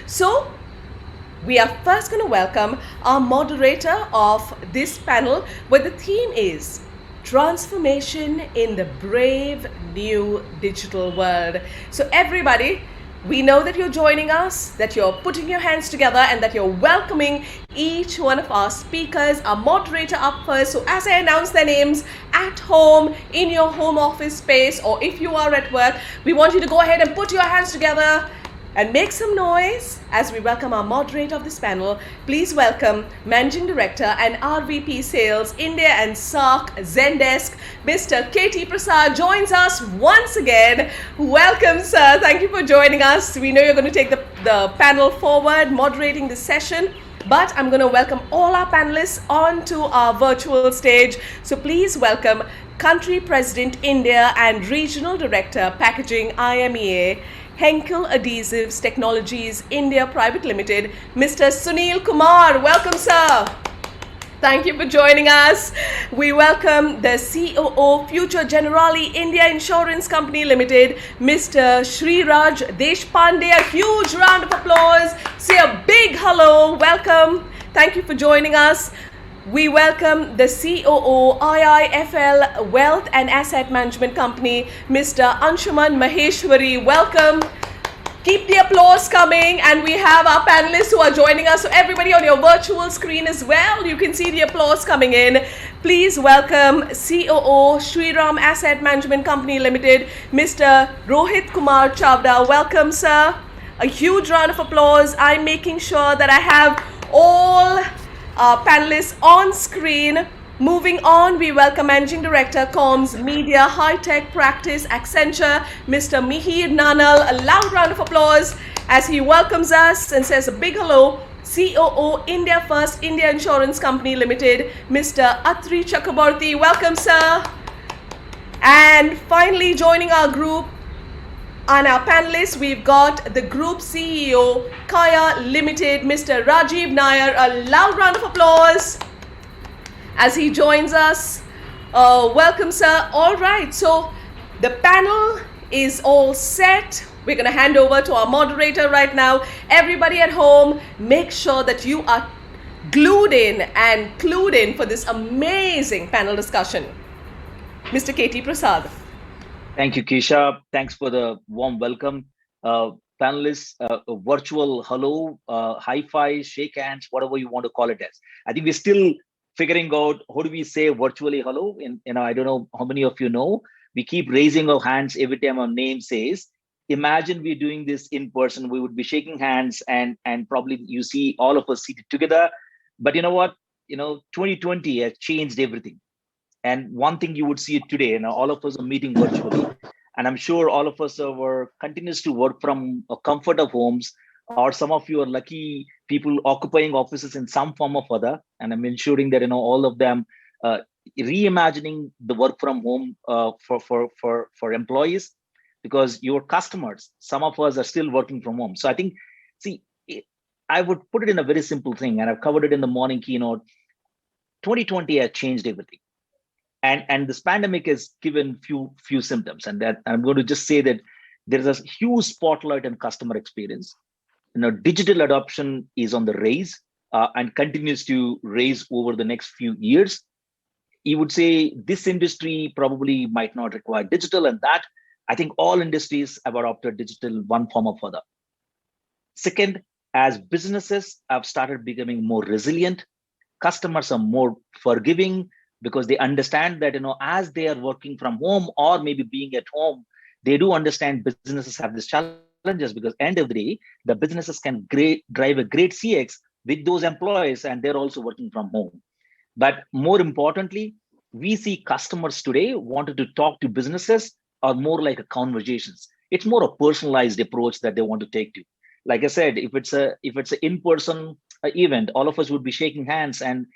So we are first going to welcome our moderator of this panel, where the theme is transformation in the brave new digital world. So everybody, we know that you're joining us, that you're putting your hands together, and that you're welcoming each one of our speakers, our moderator up first. So as I announce their names at home, in your home office space, or if you are at work, we want you to go ahead and put your hands together and make some noise as we welcome our moderator of this panel. Please welcome Managing Director and RVP Sales, India and SAARC Zendesk, Mr. KT Prasad joins us once again. Welcome, sir. Thank you for joining us. We know you're going to take the panel forward, moderating this session. But I'm going to welcome all our panelists onto our virtual stage. So please welcome Country President India and Regional Director Packaging IMEA, Henkel Adhesives Technologies India Private Limited, Mr. Sunil Kumar. Welcome, sir. Thank you for joining us. We welcome the COO, Future Generali India Insurance Company Limited, Mr. Sriraj Deshpande. A huge round of applause. Say a big hello. Welcome. Thank you for joining us. We welcome the COO, IIFL Wealth and Asset Management Company, Mr. Anshuman Maheshwari. Welcome. Keep the applause coming, and we have our panelists who are joining us. So everybody on your virtual screen as well, you can see the applause coming in. Please welcome COO, Shriram Asset Management Company Limited, Mr. Rohit Kumar Chavda. Welcome, sir. A huge round of applause. I'm making sure that I have all panelists on screen. Moving on, we welcome Managing Director, Comms Media High Tech Practice, Accenture, Mr. Mihir Nanal. A loud round of applause as he welcomes us and says a big hello. COO, India First India Insurance Company Limited, Mr. Atri Chakraborty. Welcome, sir. And finally, joining our group and our panelists, we've got the Group CEO, Kaya Limited, Mr. Rajiv Nair. A loud round of applause as he joins us. Welcome, sir. All right, so the panel is all set. We're going to hand over to our moderator right now. Everybody at home, make sure that you are glued in and clued in for this amazing panel discussion. Mr. KT Prasad. Thank you, Kesha. Thanks for the warm welcome. Panelists, virtual hello, high five, shake hands, whatever you want to call it as. I think we're still figuring out how do we say virtually hello. I don't know how many of you know. We keep raising our hands every time our name says. Imagine we're doing this in person. We would be shaking hands and probably you see all of us seated together. But you know what? 2020 has changed everything. And one thing you would see it today, all of us are meeting virtually. And I'm sure all of us continues to work from a comfort of homes, or some of you are lucky people occupying offices in some form or other. And I'm ensuring that, all of them reimagining the work from home for employees, because your customers, some of us are still working from home. So I think, I would put it in a very simple thing, and I've covered it in the morning keynote. 2020 has changed everything. And this pandemic has given few symptoms, and that I'm going to just say that there's a huge spotlight on customer experience. Digital adoption is on the raise and continues to raise over the next few years. You would say this industry probably might not require digital, and that I think all industries have adopted digital one form or other. Second, as businesses have started becoming more resilient, customers are more forgiving, because they understand that, as they are working from home or maybe being at home, they do understand businesses have these challenges, because end of the day, the businesses can drive a great CX with those employees, and they're also working from home. But more importantly, we see customers today wanted to talk to businesses are more like a conversations. It's more a personalized approach that they want to take to. Like I said, if it's an in-person event, all of us would be shaking hands and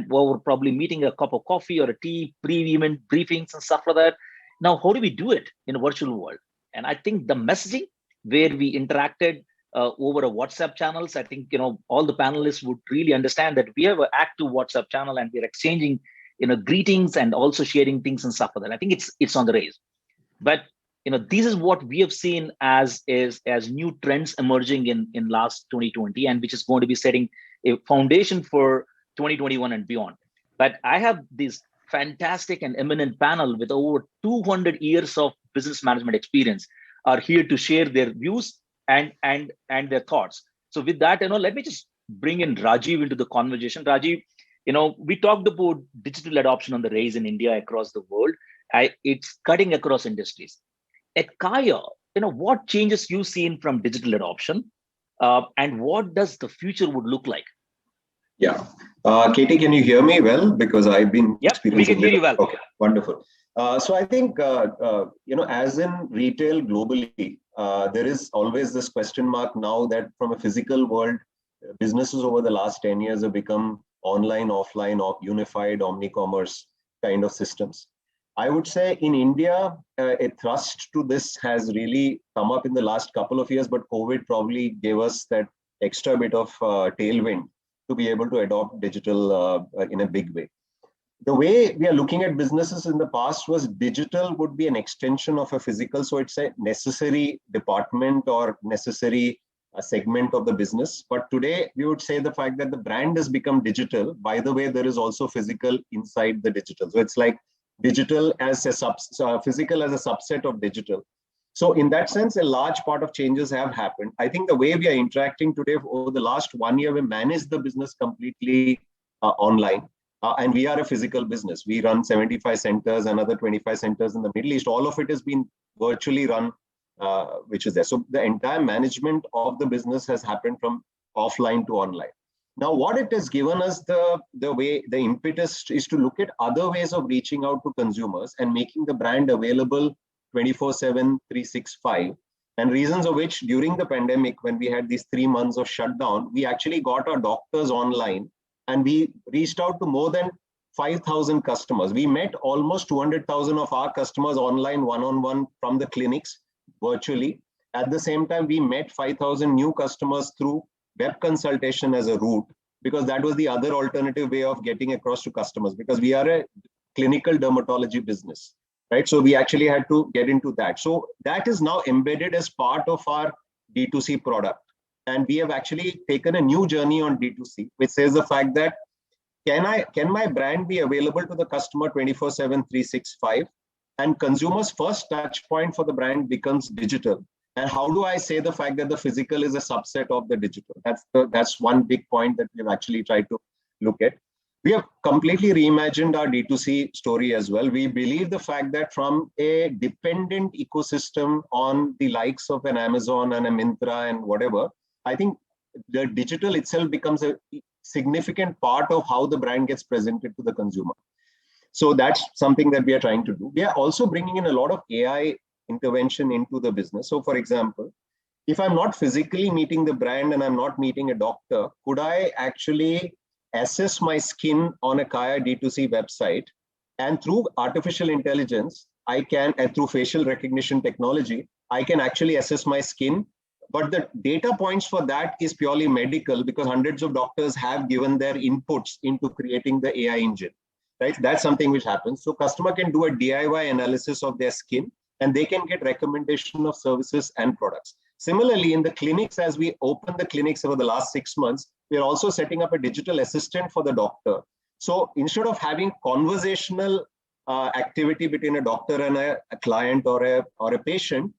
we're probably meeting a cup of coffee or a tea, pre-event briefings and stuff like that. Now, how do we do it in a virtual world? And I think the messaging where we interacted over a WhatsApp channels, I think, all the panelists would really understand that we have an active WhatsApp channel and we're exchanging, greetings and also sharing things and stuff like that. I think it's on the raise. But this is what we have seen as new trends emerging in last 2020, and which is going to be setting a foundation for 2021 and beyond. But I have this fantastic and eminent panel with over 200 years of business management experience are here to share their views and their thoughts. So with that, let me just bring in Rajiv into the conversation. Rajiv, we talked about digital adoption on the rise in India across the world. It's cutting across industries. At Kaya, what changes you seen from digital adoption, and what does the future would look like? Yeah. Katie, can you hear me well? Because I've been experiencing. We can hear you well. Okay, wonderful. So I think, as in retail globally, there is always this question mark now that from a physical world, businesses over the last 10 years have become online, offline, or unified omni-commerce kind of systems. I would say in India, a thrust to this has really come up in the last couple of years, but COVID probably gave us that extra bit of tailwind to be able to adopt digital in a big way. The way we are looking at businesses in the past was digital would be an extension of a physical. So it's a necessary department or necessary segment of the business. But today we would say the fact that the brand has become digital. By the way, there is also physical inside the digital. So it's like digital as a physical as a subset of digital. So in that sense, a large part of changes have happened. I think the way we are interacting today over the last 1 year, we manage the business completely online. And we are a physical business. We run 75 centers, another 25 centers in the Middle East. All of it has been virtually run, which is there. So the entire management of the business has happened from offline to online. Now, what it has given us the impetus is to look at other ways of reaching out to consumers and making the brand available 24/7, 365. And reasons of which during the pandemic, when we had these 3 months of shutdown, we actually got our doctors online and we reached out to more than 5,000 customers. We met almost 200,000 of our customers online, one-on-one from the clinics virtually. At the same time, we met 5,000 new customers through web consultation as a route, because that was the other alternative way of getting across to customers, because we are a clinical dermatology business, right? So we actually had to get into that. So that is now embedded as part of our D2C product. And we have actually taken a new journey on D2C, which says the fact that can my brand be available to the customer 24/7, 365? And consumers' first touch point for the brand becomes digital. And how do I say the fact that the physical is a subset of the digital? That's one big point that we've actually tried to look at. We have completely reimagined our D2C story as well. We believe the fact that from a dependent ecosystem on the likes of an Amazon and a Myntra and whatever, I think the digital itself becomes a significant part of how the brand gets presented to the consumer. So that's something that we are trying to do. We are also bringing in a lot of AI intervention into the business. So for example, if I'm not physically meeting the brand and I'm not meeting a doctor, could I actually assess my skin on a Kaya D2C website? And through artificial intelligence, I can, and through facial recognition technology, I can actually assess my skin. But the data points for that is purely medical, because hundreds of doctors have given their inputs into creating the AI engine, right? That's something which happens. So customer can do a DIY analysis of their skin and they can get recommendation of services and products. Similarly, in the clinics, as we open the clinics over the last 6 months, we are also setting up a digital assistant for the doctor. So instead of having conversational activity between a doctor and a client or a patient,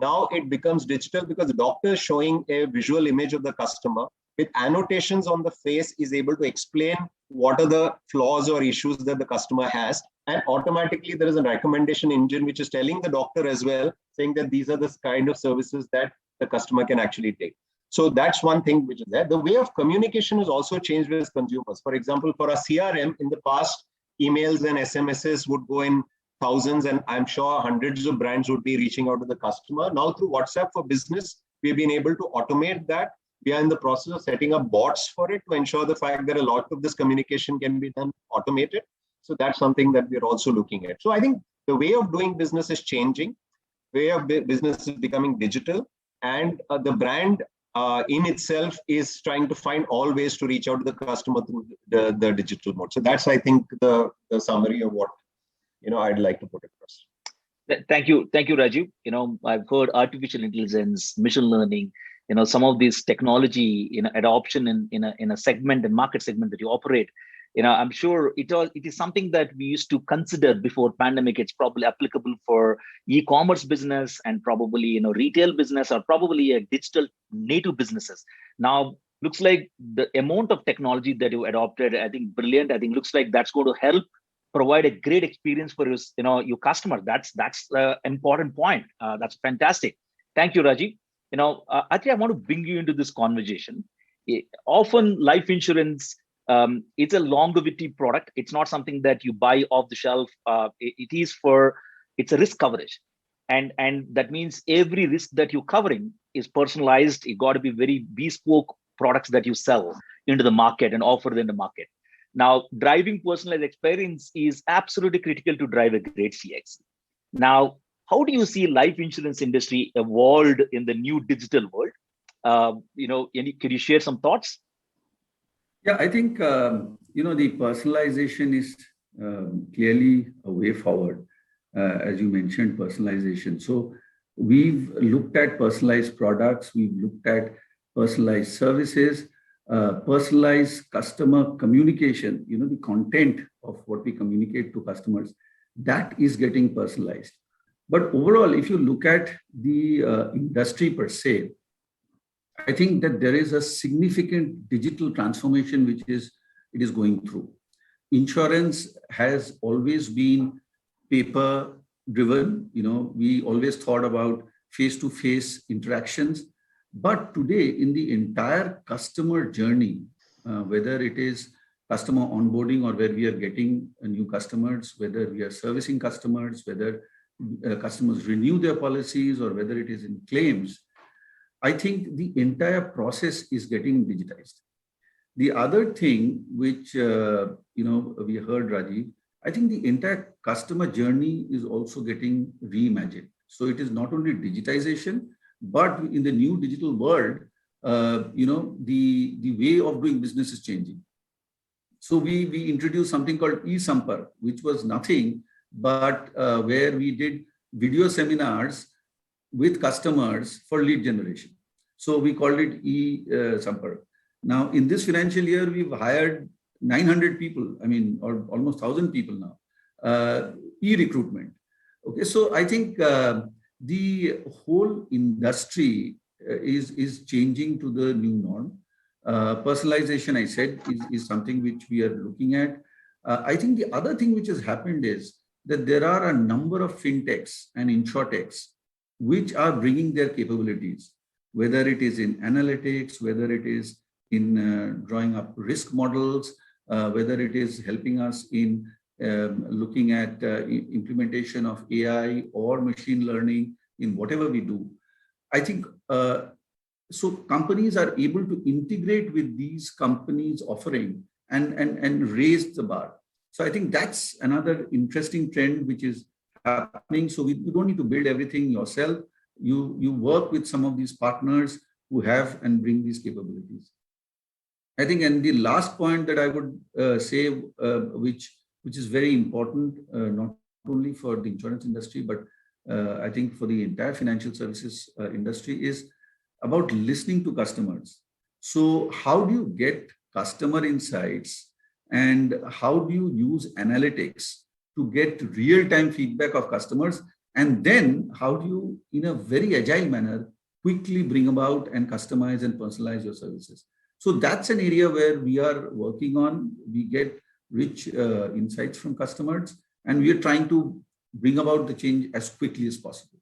now it becomes digital, because the doctor is showing a visual image of the customer with annotations on the face, is able to explain what are the flaws or issues that the customer has. And automatically there is a recommendation engine which is telling the doctor as well, saying that these are the kind of services that the customer can actually take. So that's one thing which is there. The way of communication has also changed with consumers. For example, for our CRM, in the past, emails and SMSs would go in thousands, and I'm sure hundreds of brands would be reaching out to the customer. Now through WhatsApp for Business, we've been able to automate that. We are in the process of setting up bots for it to ensure the fact that a lot of this communication can be done automated. So that's something that we're also looking at. So I think the way of doing business is changing. Way of business is becoming digital, and the brand in itself is trying to find all ways to reach out to the customer through the digital mode. So that's, I think, the summary of what I'd like to put across. Thank you, Rajiv. I've heard artificial intelligence, machine learning. Some of this technology, adoption in a segment and market segment that you operate. I'm sure it is something that we used to consider before pandemic. It's probably applicable for e-commerce business and probably retail business or probably a digital native businesses. Now looks like the amount of technology that you adopted, I think brilliant. I think looks like that's going to help provide a great experience for your customer. That's the important point. That's fantastic. Thank you, Raji. Actually, I want to bring you into this conversation. Often life insurance, it's a longevity product. It's not something that you buy off the shelf. It's a risk coverage, and that means every risk that you're covering is personalized. It got to be very bespoke products that you sell into the market and offer in the market. Now, driving personalized experience is absolutely critical to drive a great CX. Now, how do you see life insurance industry evolved in the new digital world? Can you share some thoughts? Yeah, I think the personalization is clearly a way forward. As you mentioned, personalization. So we've looked at personalized products. We've looked at personalized services. Personalized customer communication, the content of what we communicate to customers, that is getting personalized. But overall, if you look at the industry per se, I think that there is a significant digital transformation which it is going through. Insurance has always been paper driven. We always thought about face-to-face interactions. But today, in the entire customer journey, whether it is customer onboarding or where we are getting new customers, whether we are servicing customers, whether customers renew their policies, or whether it is in claims, I think the entire process is getting digitized. The other thing which we heard, Rajiv, I think the entire customer journey is also getting reimagined. So it is not only digitization, but in the new digital world, the way of doing business is changing. So we introduced something called e-Sampark, which was nothing but where we did video seminars with customers for lead generation. So we called it e-Sampark. Now, in this financial year, we've hired 900 people, or almost 1,000 people now, e-recruitment. Okay, so I think the whole industry is changing to the new norm. Personalization, I said, is something which we are looking at. I think the other thing which has happened is that there are a number of fintechs and insurtechs which are bringing their capabilities, whether it is in analytics, whether it is in drawing up risk models, whether it is helping us in looking at implementation of AI or machine learning in whatever we do. I think so companies are able to integrate with these companies offering and raise the bar. So I think that's another interesting trend which is happening. So you don't need to build everything yourself. You work with some of these partners who have and bring these capabilities. I think, and the last point that I would say, which is very important, not only for the insurance industry, but I think for the entire financial services industry, is about listening to customers. So how do you get customer insights and how do you use analytics to get real-time feedback of customers? And then how do you, in a very agile manner, quickly bring about and customize and personalize your services? So that's an area where we are working on. We get rich insights from customers, and we are trying to bring about the change as quickly as possible.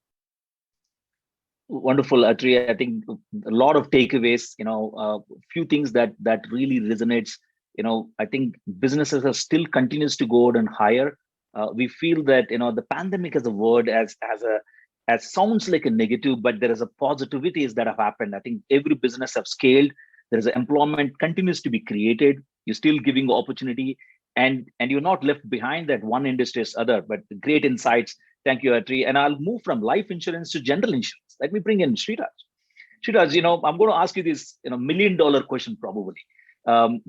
Wonderful, Atri. I think a lot of takeaways, a few things that really resonates. I think businesses are still continues to go out and hire. We feel that, the pandemic as a word as sounds like a negative, but there is a positivities that have happened. I think every business have scaled. There is employment continues to be created. You're still giving opportunity, and you're not left behind that one industry as other, but great insights. Thank you, Atri. And I'll move from life insurance to general insurance. Let me bring in Sriraj. Sriraj, I'm going to ask you this, $1 million question probably.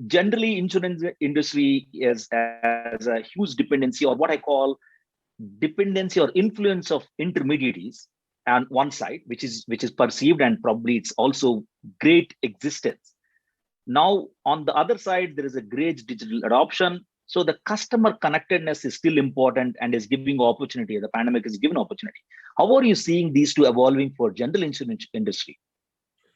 Generally, insurance industry has a huge dependency, or what I call dependency or influence of intermediaries on one side, which is perceived, and probably it's also great existence. Now, on the other side, there is a great digital adoption. So the customer connectedness is still important and is giving opportunity. The pandemic is given opportunity. How are you seeing these two evolving for general insurance industry?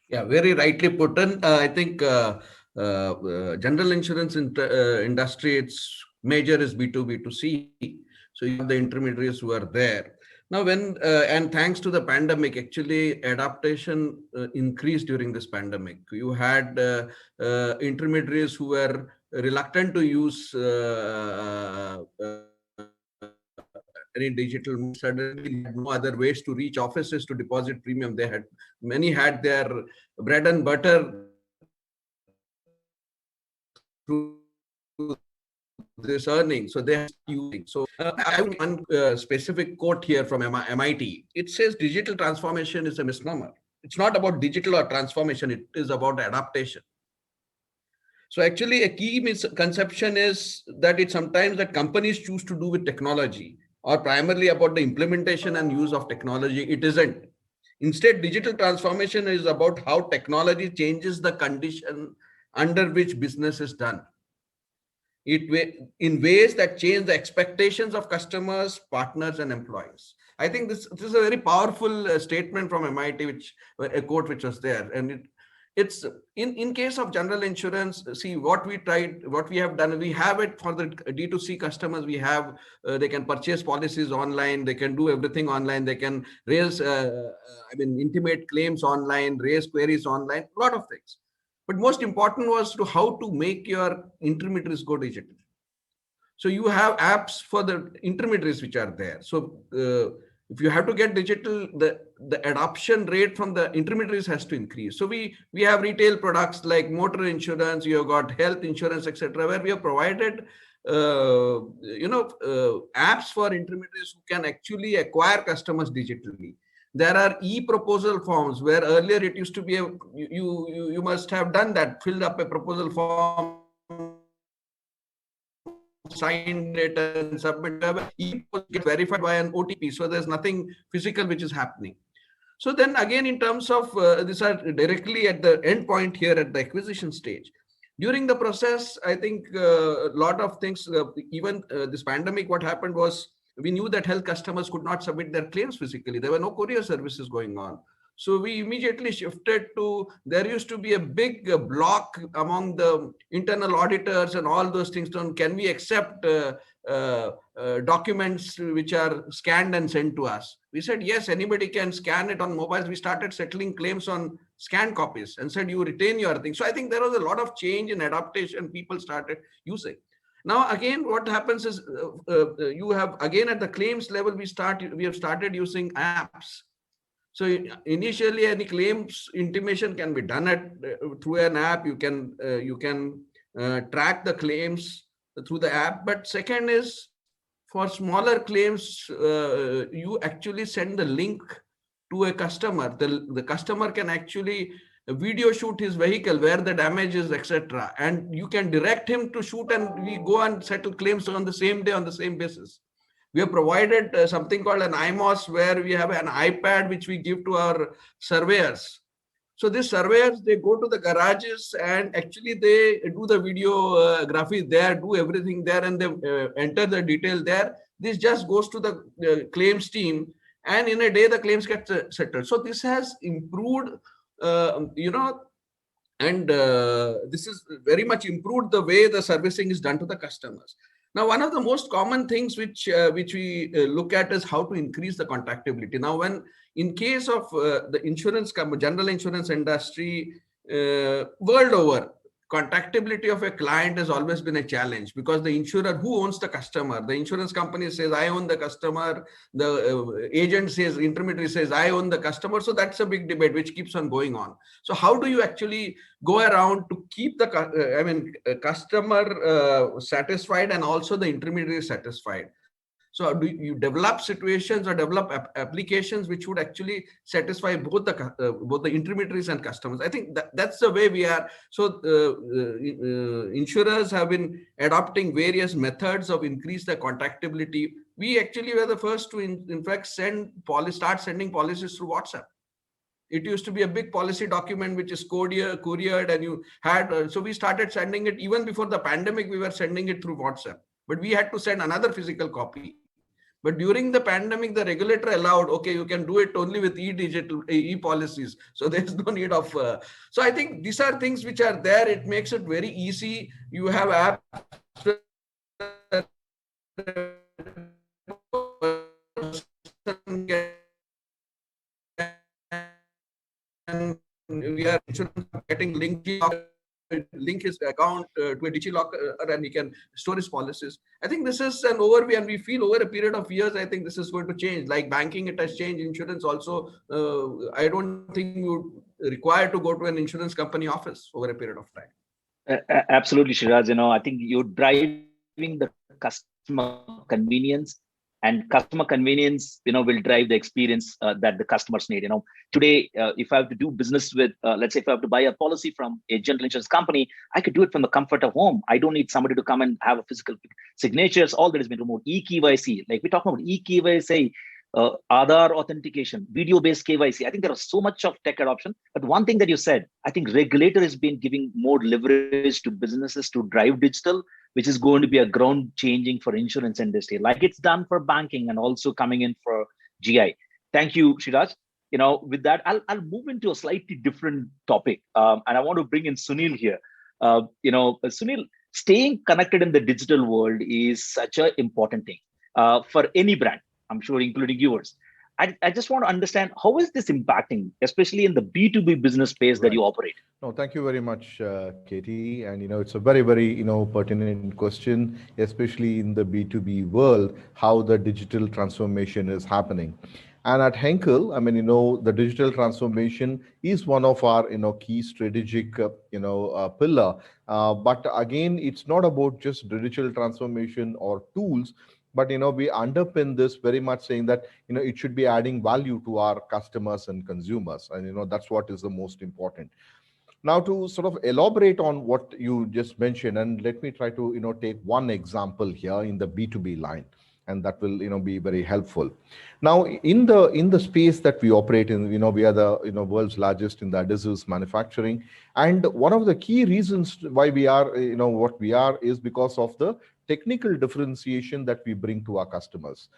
Yeah, very rightly put. And I think general insurance industry, its major is B2B, B2C. So you have the intermediaries who are there. Now, and thanks to the pandemic, actually adaptation increased during this pandemic. You had intermediaries who were reluctant to use any digital. Suddenly had no other ways to reach offices to deposit premium. Many had their bread and butter through this earning, so they are using. So I have one specific quote here from MIT. It says digital transformation is a misnomer. It's not about digital or transformation, it is about adaptation. So actually a key misconception is that it's sometimes that companies choose to do with technology or primarily about the implementation and use of technology. It isn't. Instead, digital transformation is about how technology changes the condition under which business is done. In ways that change the expectations of customers, partners, and employees. I think this is a very powerful statement from MIT, a quote which was there. And it's in case of general insurance, see what we have done, we have it for the D2C customers. We have, they can purchase policies online, they can do everything online, they can raise, intimate claims online, raise queries online, a lot of things. But most important was to how to make your intermediaries go digital. So you have apps for the intermediaries which are there. So if you have to get digital, the adoption rate from the intermediaries has to increase. So we have retail products like motor insurance, you have got health insurance, etc., where we have provided apps for intermediaries who can actually acquire customers digitally. There are e-proposal forms where earlier it used to be you must have done that, filled up a proposal form, signed it and submitted. Get verified by an OTP, so there's nothing physical which is happening. So then again, in terms of these are directly at the end point here at the acquisition stage. During the process, I think a lot of things, even this pandemic, what happened was we knew that health customers could not submit their claims physically. There were no courier services going on. So we immediately shifted to, there used to be a big block among the internal auditors and all those things. Can we accept documents which are scanned and sent to us? We said, yes, anybody can scan it on mobiles. We started settling claims on scanned copies and said, you retain your thing. So I think there was a lot of change in adaptation. People started using. Now, again, what happens is you have, again, at the claims level, we have started using apps. So initially, any claims intimation can be done through an app. You can track the claims through the app. But second is, for smaller claims, you actually send the link to a customer. The customer can actually video shoot his vehicle, where the damage is, etc. And you can direct him to shoot, and we go and settle claims on the same day, on the same basis. We have provided something called an IMOS, where we have an iPad which we give to our surveyors. So these surveyors, they go to the garages and actually they do the videography there, do everything there, and they enter the detail there. This just goes to the claims team, and in a day the claims get settled. So this has improved, and this is very much improved the way the servicing is done to the customers. Now, one of the most common things which we look at is how to increase the contactability. Now, in case of the general insurance industry world over, contactability of a client has always been a challenge, because the insurer, who owns the customer? The insurance company says, I own the customer. The agent says, intermediary says, I own the customer. So that's a big debate which keeps on going on. So how do you actually go around to keep the customer satisfied and also the intermediary satisfied? So So do you develop situations or develop applications which would actually satisfy both the intermediaries and customers? I think that's the way we are. So insurers have been adopting various methods of increase the contactability. We actually were the first to in fact start sending policies through WhatsApp. It used to be a big policy document which is couriered, and you had so we started sending it even before the pandemic. We were sending it through WhatsApp, but we had to send another physical copy. But during the pandemic, the regulator allowed, okay, you can do it only with e-policies. So there's no need of. So I think these are things which are there. It makes it very easy. You have apps. And we are getting link his account to a DigiLocker, and he can store his policies. I think this is an overview, and we feel over a period of years, I think this is going to change. Like banking, it has changed. Insurance also. I don't think you require to go to an insurance company office over a period of time. Absolutely, Shiraz. I think you're driving the customer convenience, and customer convenience, will drive the experience that the customers need. Today, if I have to do business with, let's say, if I have to buy a policy from a general insurance company, I could do it from the comfort of home. I don't need somebody to come and have a physical signatures. All that has been removed. E-KYC, like we're talking about e-KYC, Aadhaar authentication, video-based KYC. I think there is so much of tech adoption. But one thing that you said, I think regulator has been giving more leverage to businesses to drive digital, which is going to be a ground changing for insurance industry, like it's done for banking and also coming in for GI. Thank you, Shiraj. With that, I'll move into a slightly different topic, and I want to bring in Sunil here. Sunil, staying connected in the digital world is such an important thing for any brand, I'm sure, including yours. I just want to understand, how is this impacting, especially in the B2B business space that you operate? No, thank you very much, Katie. And, it's a very, very, pertinent question, especially in the B2B world, how the digital transformation is happening. And at Henkel, the digital transformation is one of our, key strategic, pillar. But again, it's not about just digital transformation or tools, but we underpin this very much saying that it should be adding value to our customers and consumers, and that's what is the most important. Now, to sort of elaborate on what you just mentioned, and let me try to take one example here in the B2B line, and that will be very helpful. Now, in the space that we operate in, we are the world's largest in the adhesives manufacturing, and one of the key reasons why we are what we are is because of the technical differentiation that we bring to our customers.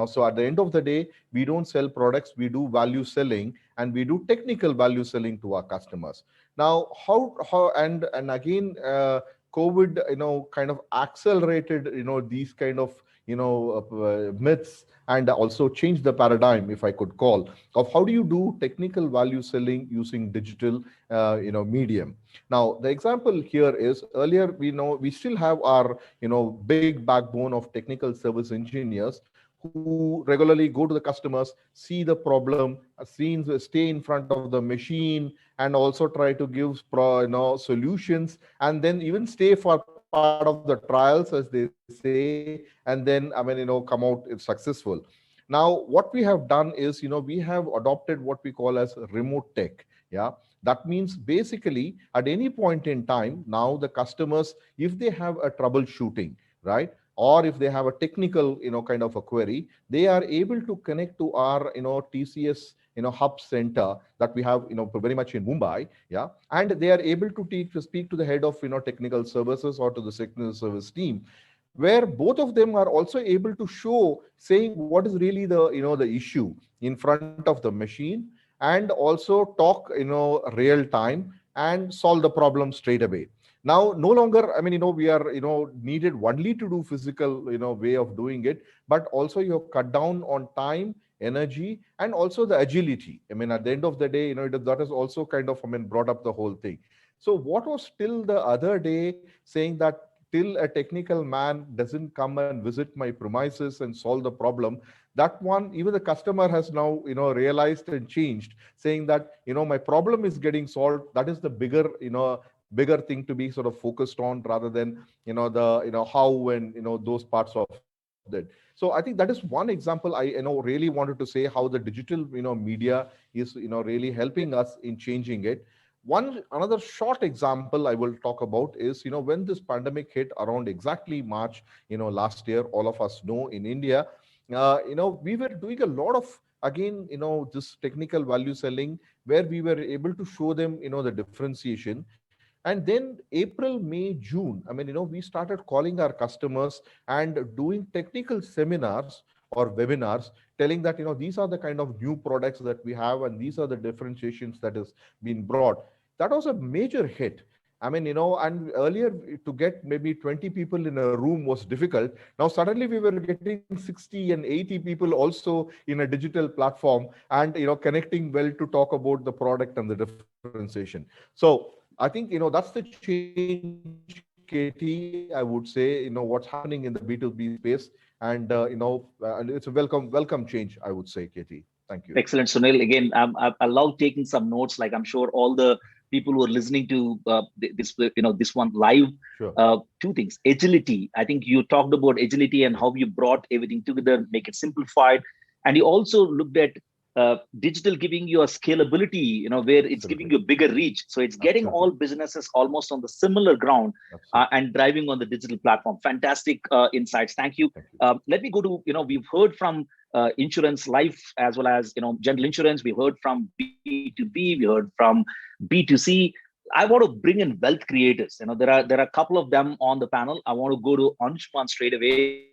So at the end of the day, we don't sell products, we do value selling, and we do technical value selling to our customers. Now, how and again, COVID, kind of accelerated, these kind of, myths, and also changed the paradigm, if I could call, of how do you do technical value selling using digital, medium. Now, the example here is earlier, we still have our, big backbone of technical service engineers who regularly go to the customers, see the problem, stay in front of the machine, and also try to give solutions, and then even stay for part of the trials, as they say, and then come out successful. Now, what we have done is, we have adopted what we call as remote tech. Yeah, that means basically at any point in time, now the customers, if they have a troubleshooting, right, or if they have a technical, kind of a query, they are able to connect to our, TCS, hub center that we have, very much in Mumbai. Yeah, and they are able to speak to the head of, technical services or to the technical service team, where both of them are also able to show, saying what is really the, the issue in front of the machine, and also talk, real time, and solve the problem straight away. Now, no longer, we are, needed only to do physical, way of doing it, but also you cut down on time, energy, and also the agility. At the end of the day, that is also kind of, brought up the whole thing. So what was till the other day saying that till a technical man doesn't come and visit my premises and solve the problem, that one, even the customer has now, realized and changed, saying that, my problem is getting solved. That is the bigger thing to be sort of focused on, rather than, the, how and, those parts of business. that. So I think that is one example I really wanted to say how the digital media is really helping us in changing it. One another short example I will talk about is when this pandemic hit around exactly March last year, all of us know in India, we were doing a lot of, again, this technical value selling, where we were able to show them the differentiation. And then April, May, June, I mean, we started calling our customers and doing technical seminars or webinars, telling that these are the kind of new products that we have, and these are the differentiations that has been brought. That was a major hit. I mean, and earlier to get maybe 20 people in a room was difficult. Now suddenly we were getting 60 and 80 people also in a digital platform, and connecting well to talk about the product and the differentiation. So I think that's the change, Katie. I would say what's happening in the B2B space, and it's a welcome change, I would say, Katie. Thank you. Excellent, Sunil. Again, I love taking some notes. Like I'm sure all the people who are listening to this one live. Sure. Two things: agility. I think you talked about agility and how you brought everything together, make it simplified, and you also looked at digital giving you a scalability. Where it's giving you a bigger reach. So it's getting all businesses almost on the similar ground and driving on the digital platform. Fantastic insights. Thank you. Let me go to we've heard from insurance, life, as well as general insurance. We heard from B2B, we heard from B2C. I want to bring in wealth creators. There are a couple of them on the panel. I want to go to Anshuman straight away.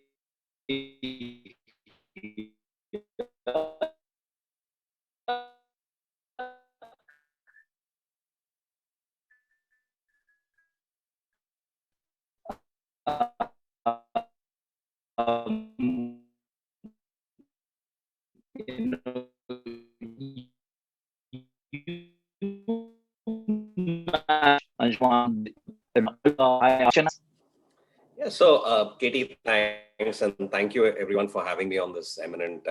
Yeah, so Katie, thanks, and thank you everyone for having me on this eminent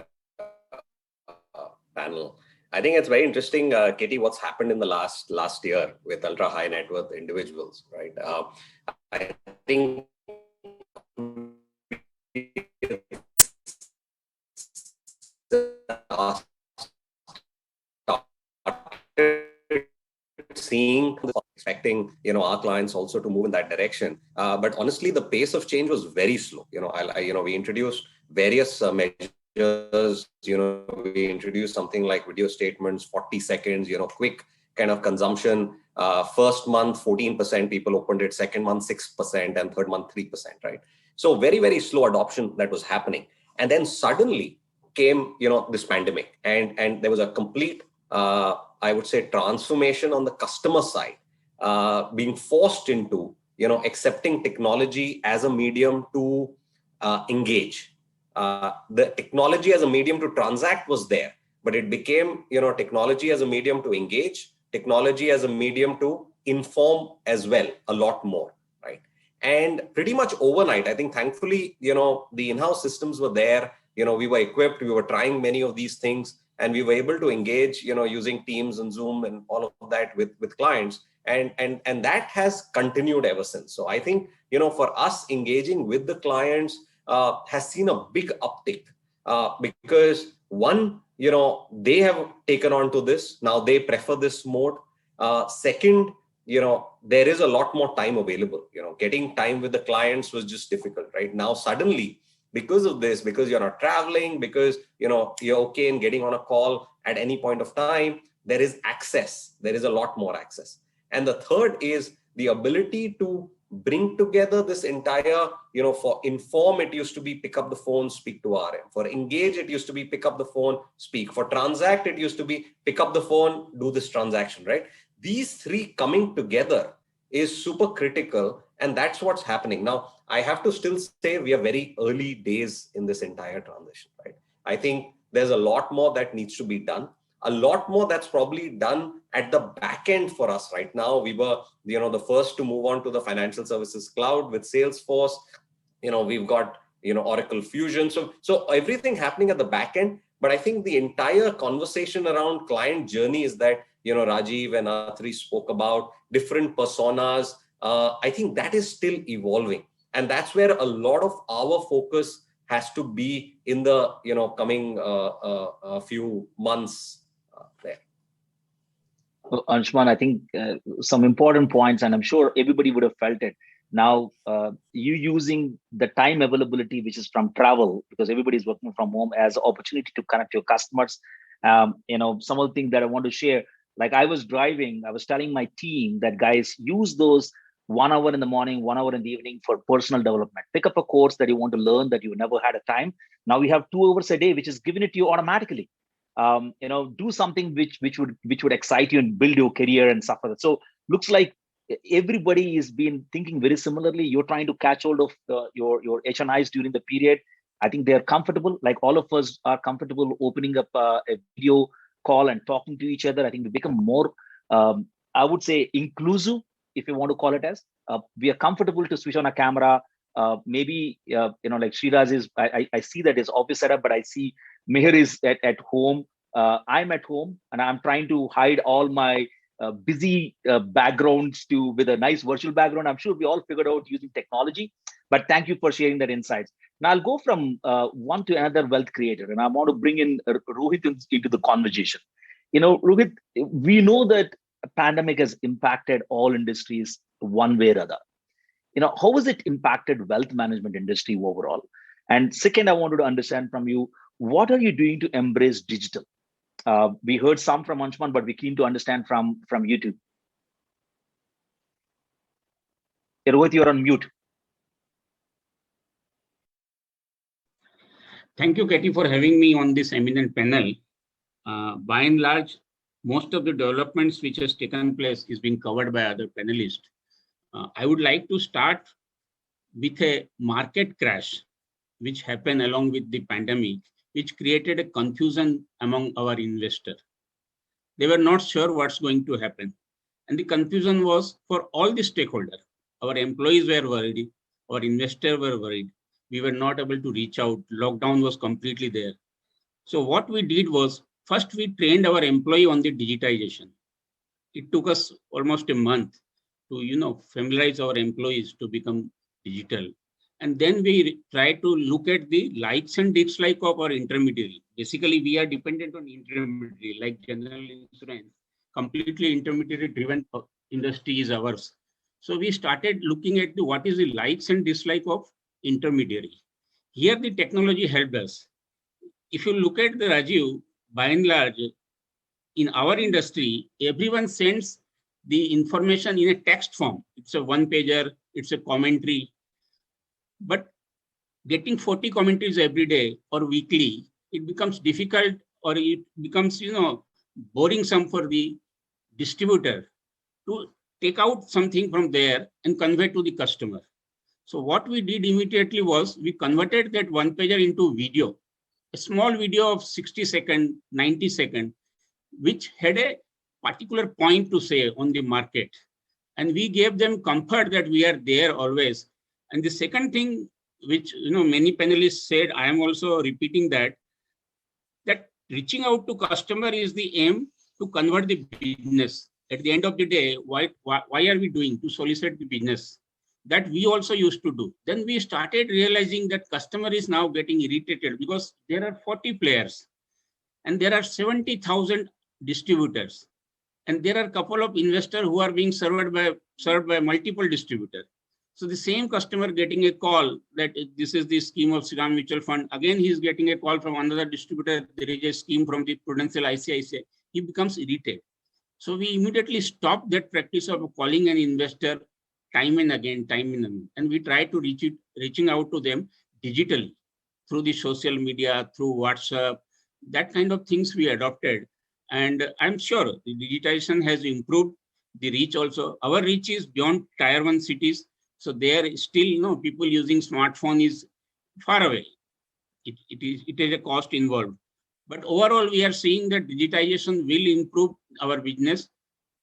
panel. I think it's very interesting, Katie, what's happened in the last year with ultra high net worth individuals, right? I think seeing, expecting our clients also to move in that direction, but honestly the pace of change was very slow. We introduced various measures. We introduced something like video statements, 40 seconds, quick kind of consumption. First month 14% people opened it, second month 6%, and third month 3%, right? So very, very slow adoption that was happening. And then suddenly came this pandemic, and there was a complete I would say transformation on the customer side, being forced into accepting technology as a medium to engage. The technology as a medium to transact was there, but it became technology as a medium to engage, technology as a medium to inform as well, a lot more, right? And pretty much overnight, I think thankfully the in-house systems were there. We were equipped, we were trying many of these things, and we were able to engage using Teams and Zoom and all of that with clients, and that has continued ever since. So I think for us, engaging with the clients has seen a big uptick, because one, they have taken on to this. Now they prefer this mode. Second, there is a lot more time available. Getting time with the clients was just difficult, right? Now suddenly, because of this, because you're not traveling, because you're okay in getting on a call at any point of time, there is access. There is a lot more access. And the third is the ability to bring together this entire, for inform, it used to be pick up the phone, speak to RM. For engage, it used to be pick up the phone, speak. For transact, it used to be pick up the phone, do this transaction, right? These three coming together is super critical, and that's what's happening. Now, I have to still say we are very early days in this entire transition, right? I think there's a lot more that needs to be done. A lot more that's probably done at the back end for us right now. We were, the first to move on to the financial services cloud with Salesforce. We've got, Oracle Fusion. So everything happening at the back end. But I think the entire conversation around client journey is that, Rajiv and Atri spoke about different personas. I think that is still evolving. And that's where a lot of our focus has to be in the coming few months there. Anshuman, I think some important points, and I'm sure everybody would have felt it. Now, you using the time availability, which is from travel, because everybody's working from home, as an opportunity to connect your customers. Some of the things that I want to share, like I was driving, I was telling my team that guys, use those 1 hour in the morning, 1 hour in the evening for personal development. Pick up a course that you want to learn that you never had a time. Now we have 2 hours a day, which is given it to you automatically. Do something which would excite you and build your career and stuff like that. So looks like everybody is been thinking very similarly. You're trying to catch hold of your HNIs during the period. I think they're comfortable, like all of us are comfortable opening up a video call and talking to each other. I think we become more, I would say, inclusive, if you want to call it as. We are comfortable to switch on a camera. Maybe like Sriraj is, I see that his office setup, but I see Meher is at home. I'm at home, and I'm trying to hide all my busy backgrounds with a nice virtual background. I'm sure we all figured out using technology, but thank you for sharing that insights. Now I'll go from one to another wealth creator, and I want to bring in Rohit into the conversation. Rohit, we know that a pandemic has impacted all industries one way or other. How has it impacted wealth management industry overall? And second, I wanted to understand from you, what are you doing to embrace digital? We heard some from Anshuman, but we're keen to understand from you too. Rohit, you're on mute. Thank you, Katie, for having me on this eminent panel. By and large, most of the developments which has taken place is being covered by other panelists. I would like to start with a market crash, which happened along with the pandemic, which created a confusion among our investors. They were not sure what's going to happen. And the confusion was for all the stakeholders. Our employees were worried, our investors were worried. We were not able to reach out. Lockdown was completely there. So what we did was, first we trained our employee on the digitization. It took us almost a month to familiarize our employees to become digital. And then we try to look at the likes and dislikes of our intermediary. Basically, we are dependent on intermediary, like general insurance. Completely intermediary-driven industry is ours. So we started looking at what is the likes and dislikes of intermediary. Here, the technology helped us. If you look at the Rajiv, by and large, in our industry, everyone sends the information in a text form. It's a one-pager, it's a commentary. But getting 40 commentaries every day or weekly, it becomes difficult, or it becomes, boring for the distributor to take out something from there and convey to the customer. So what we did immediately was we converted that one pager into video, a small video of 60 seconds, 90 seconds, which had a particular point to say on the market. And we gave them comfort that we are there always. And the second thing, which many panelists said, I am also repeating that reaching out to customer is the aim to convert the business. At the end of the day, why are we doing? To solicit the business. That we also used to do. Then we started realizing that customer is now getting irritated because there are 40 players and there are 70,000 distributors. And there are a couple of investors who are being served by multiple distributors. So the same customer getting a call that this is the scheme of Shriram Mutual Fund. Again, he is getting a call from another distributor. There is a scheme from the Prudential ICICI. He becomes irritated. So we immediately stopped that practice of calling an investor time and again. And we try to reaching out to them digitally through the social media, through WhatsApp, that kind of things we adopted. And I'm sure the digitization has improved the reach also. Our reach is beyond tier 1 cities. So there still, people using smartphone is far away. It is a cost involved. But overall, we are seeing that digitization will improve our business.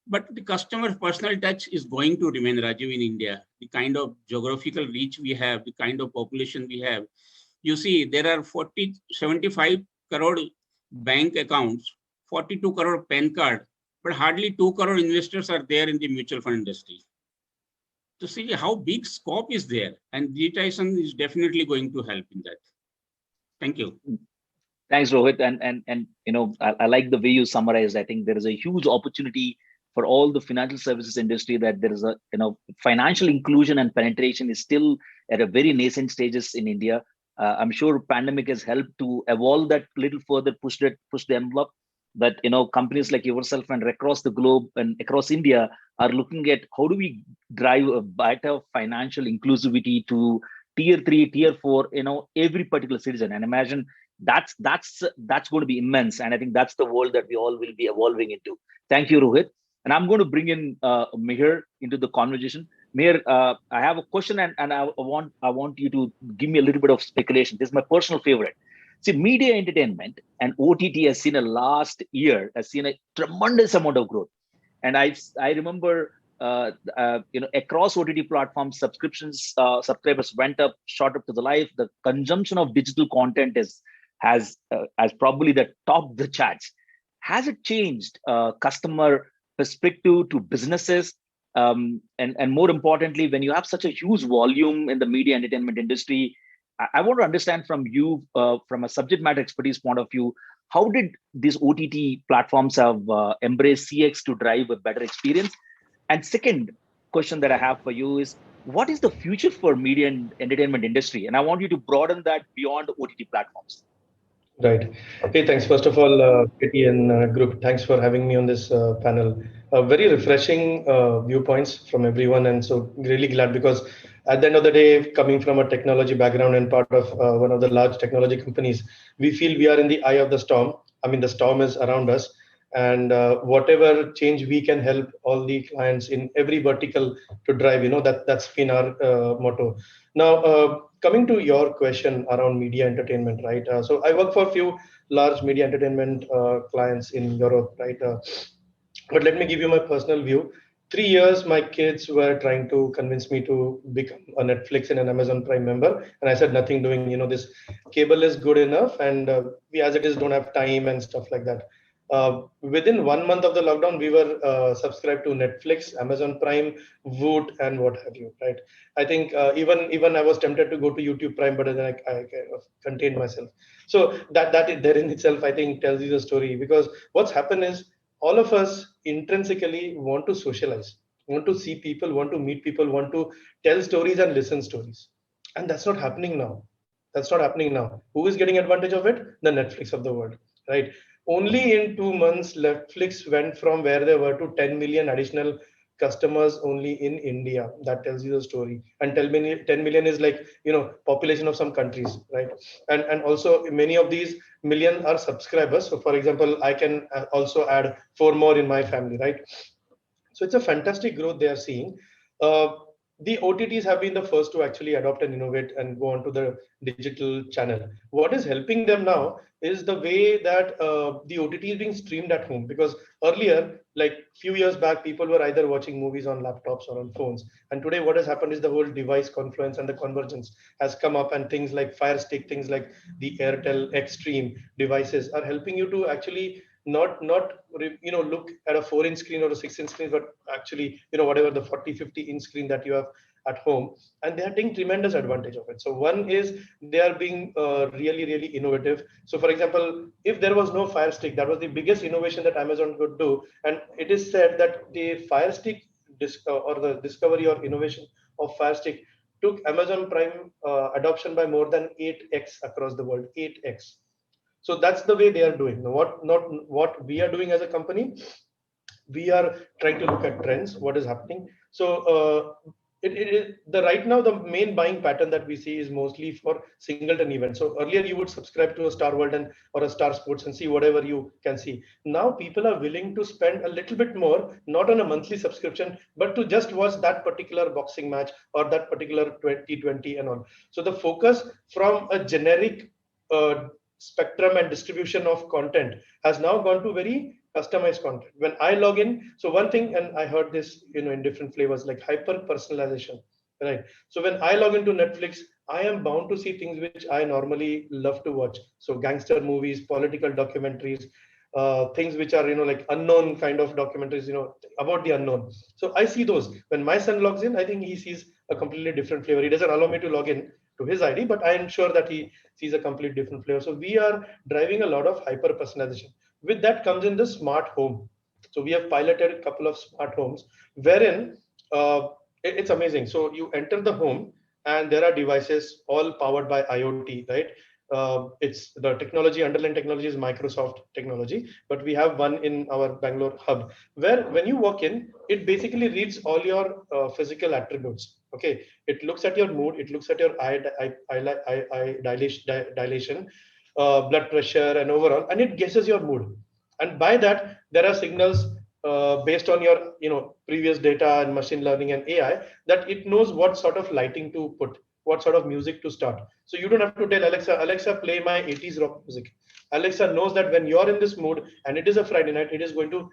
But the customer personal touch is going to remain, Rajiv, in India. The kind of geographical reach we have, the kind of population we have. You see, there are 75 crore bank accounts, 42 crore PAN card, but hardly 2 crore investors are there in the mutual fund industry. To see how big scope is there, and digitization is definitely going to help in that. Thank you. Thanks, Rohit. And I like the way you summarized. I think there is a huge opportunity for all the financial services industry, that there is a financial inclusion and penetration is still at a very nascent stages in India. I'm sure pandemic has helped to evolve that little further, push the envelope. That companies like yourself and across the globe and across India are looking at how do we drive a better financial inclusivity to tier 3, tier 4, every particular citizen. And imagine that's going to be immense, and I think that's the world that we all will be evolving into. Thank you, Rohit. And I'm going to bring in Mihir into the conversation. Mihir, I have a question, and I want you to give me a little bit of speculation. This is my personal favorite. See, media entertainment and OTT has seen a tremendous amount of growth. And I remember across OTT platforms, subscribers went up, shot up to the life. The consumption of digital content has probably topped the charts. Has it changed customer perspective to businesses? And more importantly, when you have such a huge volume in the media entertainment industry, I want to understand from you, from a subject matter expertise point of view, how did these OTT platforms have embraced CX to drive a better experience? And second question that I have for you is, what is the future for media and entertainment industry? And I want you to broaden that beyond OTT platforms. Right. Hey, thanks. First of all, Katie and group, thanks for having me on this panel. Very refreshing viewpoints from everyone. And so really glad, because at the end of the day, coming from a technology background and part of one of the large technology companies, we feel we are in the eye of the storm. I mean, the storm is around us. And whatever change we can help all the clients in every vertical to drive, that's been our motto. Now, coming to your question around media entertainment, right? So I work for a few large media entertainment clients in Europe, right? But let me give you my personal view. 3 years, my kids were trying to convince me to become a Netflix and an Amazon Prime member. And I said, nothing doing, this cable is good enough. And we as it is don't have time and stuff like that. Within 1 month of the lockdown, we were subscribed to Netflix, Amazon Prime, Voot, and what have you, right? I think even I was tempted to go to YouTube Prime, but then I kind of contained myself. So that there in itself, I think, tells you the story, because what's happened is all of us intrinsically want to socialize, want to see people, want to meet people, want to tell stories and listen stories. And that's not happening now. That's not happening now. Who is getting advantage of it? The Netflix of the world, right? Only in 2 months, Netflix went from where they were to 10 million additional customers only in India. That tells you the story. And 10 million is like, population of some countries, right? And also many of these million are subscribers. So for example, I can also add 4 more in my family, right? So it's a fantastic growth they are seeing. The OTTs have been the first to actually adopt and innovate and go on to the digital channel. What is helping them now is the way that the OTT is being streamed at home. Because earlier, like few years back, people were either watching movies on laptops or on phones. And today what has happened is the whole device confluence and the convergence has come up, and things like Fire Stick, things like the Airtel Xstream devices are helping you to actually not look at a 4-inch screen or a 6-inch screen, but actually whatever the 40-50-inch screen that you have at home, and they are taking tremendous advantage of it. So one is they are being really innovative. So for example, if there was no Fire Stick, that was the biggest innovation that Amazon could do, and it is said that the Fire Stick or the discovery or innovation of Fire Stick took Amazon Prime adoption by more than 8x across the world. 8x. So that's the way they are doing. What we are doing as a company, we are trying to look at trends, what is happening. So right now the main buying pattern that we see is mostly for singleton events. So earlier you would subscribe to a Star World or a Star Sports and see whatever you can see. Now people are willing to spend a little bit more, not on a monthly subscription, but to just watch that particular boxing match or that particular 2020 and on. So the focus from a generic spectrum and distribution of content has now gone to very customized content. When I log in, so one thing, and I heard this, in different flavors, like hyper personalization, right? So when I log into Netflix, I am bound to see things which I normally love to watch. So gangster movies, political documentaries, things which are, like unknown kind of documentaries, about the unknown. So I see those. When my son logs in, I think he sees a completely different flavor. He doesn't allow me to log in, to his ID, but I am sure that he sees a complete different flavor. So we are driving a lot of hyper personalization. With that comes in the smart home. So we have piloted a couple of smart homes wherein it's amazing. So you enter the home and there are devices all powered by IoT, right? It's the technology, underlying technology is Microsoft technology, but we have one in our Bangalore hub where when you walk in, it basically reads all your physical attributes. Okay, it looks at your mood, it looks at your eye dilation, blood pressure, and overall, and it guesses your mood. And by that, there are signals based on your previous data and machine learning and AI that it knows what sort of lighting to put, what sort of music to start. So you don't have to tell Alexa, Alexa, play my 80s rock music. Alexa knows that when you're in this mood and it is a Friday night, it is going to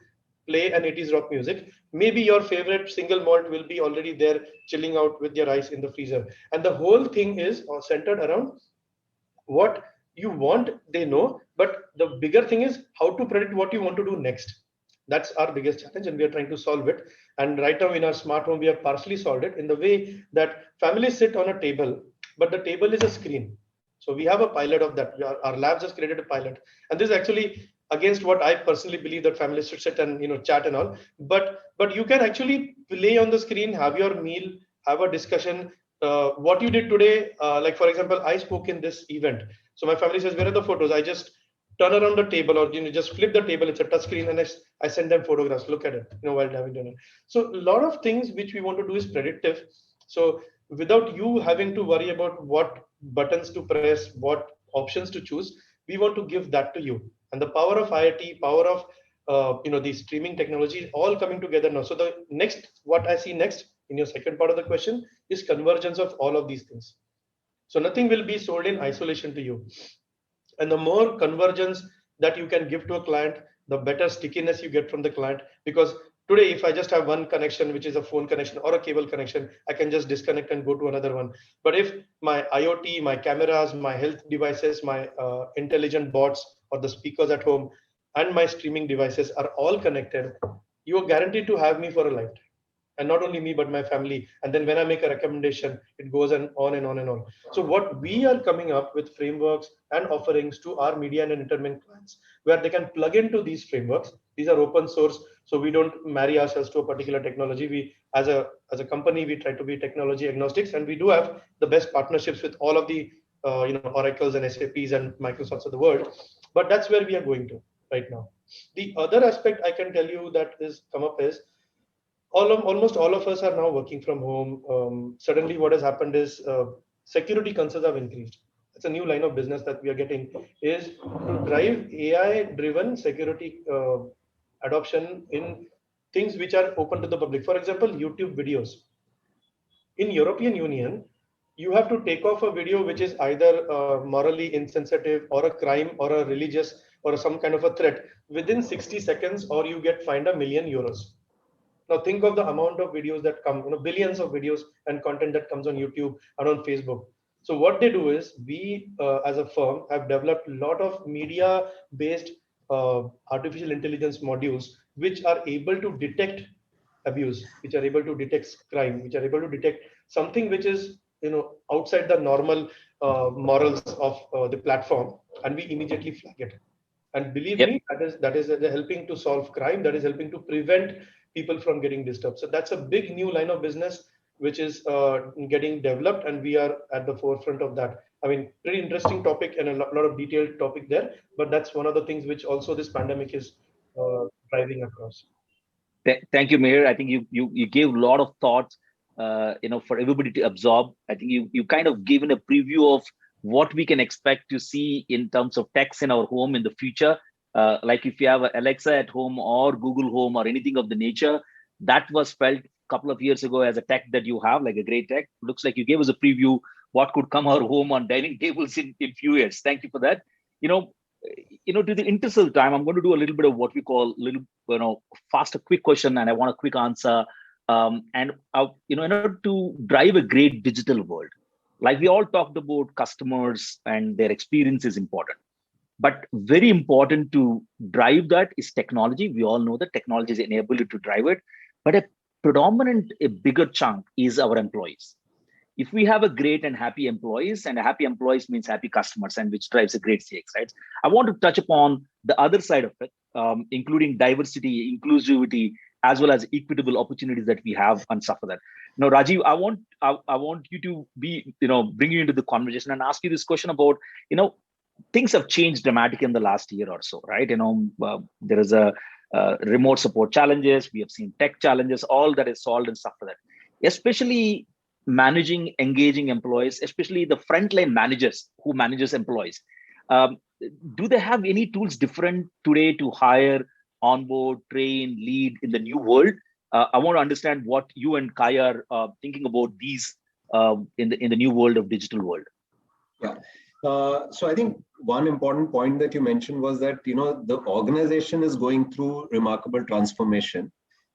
play an 80s rock music. Maybe your favorite single malt will be already there chilling out with your ice in the freezer. And the whole thing is centered around what you want, they know, but the bigger thing is how to predict what you want to do next. That's our biggest challenge, and we are trying to solve it. And right now in our smart home, we have partially solved it in the way that families sit on a table, but the table is a screen. So we have a pilot of that. Our labs has created a pilot, and this is actually against what I personally believe, that families should sit and chat and all. But you can actually play on the screen, have your meal, have a discussion. What you did today, like for example, I spoke in this event. So my family says, where are the photos? I just turn around the table, or just flip the table. It's a touch screen, and I send them photographs. Look at it, while having dinner. So a lot of things which we want to do is predictive. So without you having to worry about what buttons to press, what options to choose, we want to give that to you. And the power of IoT, power of the streaming technology, all coming together now. So the next, what I see next in your second part of the question is convergence of all of these things. So nothing will be sold in isolation to you. And the more convergence that you can give to a client, the better stickiness you get from the client. Because today, if I just have one connection, which is a phone connection or a cable connection, I can just disconnect and go to another one. But if my IoT, my cameras, my health devices, my intelligent bots or the speakers at home, and my streaming devices are all connected, you are guaranteed to have me for a lifetime. And not only me, but my family. And then when I make a recommendation, it goes on and on and on. So what we are coming up with frameworks and offerings to our media and entertainment clients, where they can plug into these frameworks. These are open source, so we don't marry ourselves to a particular technology. We, as a company, we try to be technology agnostics, and we do have the best partnerships with all of the Oracles and SAPs and Microsofts of the world. But that's where we are going to right now. The other aspect I can tell you that is come up is, almost all of us are now working from home. Suddenly, what has happened is security concerns have increased. It's a new line of business that we are getting, is to drive AI-driven security adoption in things which are open to the public. For example, YouTube videos. In European Union, you have to take off a video which is either morally insensitive or a crime or a religious or some kind of a threat within 60 seconds, or you get fined €1,000,000. Now think of the amount of videos that come, billions of videos and content that comes on YouTube and on Facebook. So what they do is, we as a firm have developed a lot of media-based artificial intelligence modules which are able to detect abuse, which are able to detect crime, which are able to detect something which is outside the normal morals of the platform, and we immediately flag it. And believe me, that is helping to solve crime, that is helping to prevent people from getting disturbed. So that's a big new line of business which is getting developed, and we are at the forefront of that. I mean, pretty interesting topic and a lot of detailed topic there, but that's one of the things which also this pandemic is driving across. Thank you, Mayor. I think you gave a lot of thoughts, for everybody to absorb. I think you kind of given a preview of what we can expect to see in terms of techs in our home in the future. Like if you have an Alexa at home or Google Home or anything of the nature, that was felt a couple of years ago as a tech that you have, like a great tech. Looks like you gave us a preview what could come our home on dining tables in few years. Thank you for that. To the interval time, I'm going to do a little bit of what we call faster, quick question, and I want a quick answer. In order to drive a great digital world, like we all talked about, customers and their experience is important, but very important to drive that is technology. We all know that technology is enabled to drive it, but a bigger chunk is our employees. if we have a great and happy employees, and happy employees means happy customers, and which drives a great CX, right? I want to touch upon the other side of it, including diversity, inclusivity, as well as equitable opportunities that we have and stuff like that. Now, Rajiv, I want you to be, bring you into the conversation and ask you this question about, things have changed dramatically in the last year or so, right? There is a remote support challenges. We have seen tech challenges, all that is solved and stuff like that. Especially managing, engaging employees, especially the frontline managers who manages employees. Do they have any tools different today to hire, onboard, train, lead in the new world? I want to understand what you and Kai are thinking about these in the new world of digital world. Yeah. So I think one important point that you mentioned was that, the organization is going through remarkable transformation,